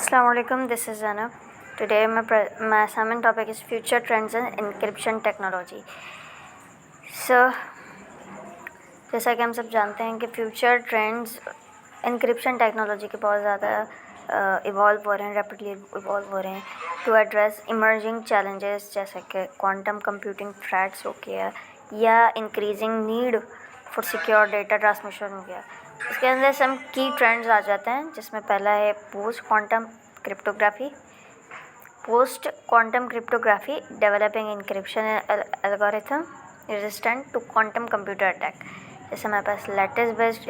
Assalamualaikum, this is Zainab. Today my assignment topic is future trends in encryption technology. So जैसा कि हम सब जानते हैं कि फ्यूचर ट्रेंड्स एनक्रिप्शन टेक्नोलॉजी के बहुत ज़्यादा इवॉल्व हो रहे हैं, रैपिडली इवॉल्व हो रहे हैं टू एड्रेस इमर्जिंग चैलेंजेस जैसे कि क्वांटम कंप्यूटिंग थ्रेट्स हो गया या increasing need for secure data transmission हो गया। इसके अंदर सम की ट्रेंड्स आ जाते हैं, जिसमें पहला है post quantum cryptography developing encryption algorithm resistant to quantum computer attack. जैसे हमारे पास लैटिस बेस्ड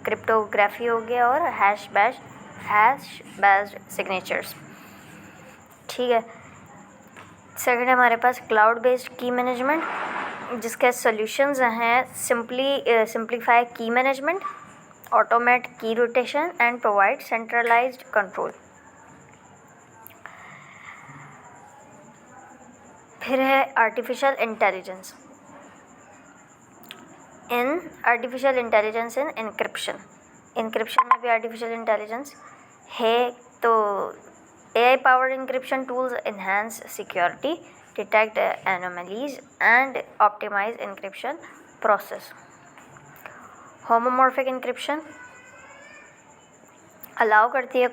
क्रिप्टोग्राफी हो गया और हैश बेस्ड सिग्नेचर्स। ठीक है। सेकंड हमारे पास क्लाउड बेस्ड की मैनेजमेंट, जिसके सॉल्यूशंस हैं सिंप्लीफाई की मैनेजमेंट, ऑटोमेट की rotation and provide centralised control. फिर है आर्टिफिशियल इंटेलिजेंस इन इंक्रिप्शन में भी आर्टिफिशियल इंटेलिजेंस है। तो AI powered encryption tools enhance security, detect anomalies and optimise encryption process. Homomorphic encryption allow करती है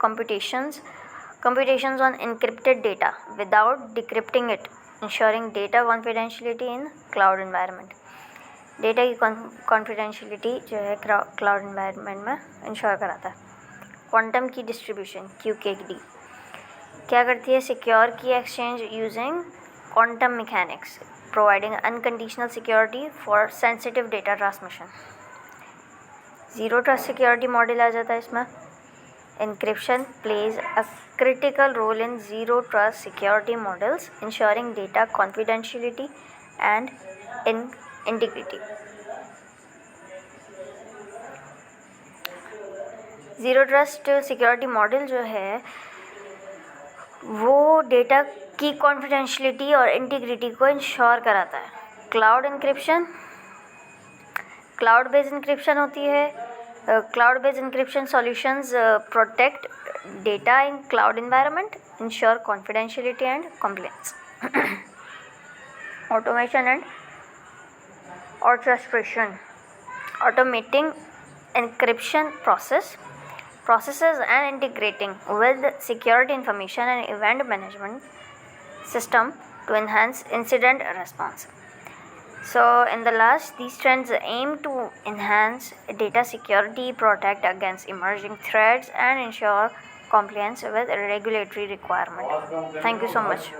computations on encrypted data without decrypting it, ensuring data confidentiality in cloud environment। Data की confidentiality जो है cloud environment में ensure कराता है। Quantum की distribution QKD क्या करती है? Secure key exchange using quantum mechanics, providing unconditional security for sensitive data transmission. Zero trust security model आ जाता है इसमें। Encryption plays a critical role in zero trust security models, ensuring data confidentiality and integrity। Zero trust security model जो है वो data की confidentiality और integrity को इंश्योर कराता है। क्लाउड बेस्ड इंक्रिप्शन होती है। Cloud based encryption solutions protect data in cloud environment, ensure confidentiality and compliance। Automation and orchestration, automating encryption processes and integrating with security information and event management system to enhance incident response। So in the last, these trends aim to enhance data security, protect against emerging threats and ensure compliance with regulatory requirement। Thank you so much।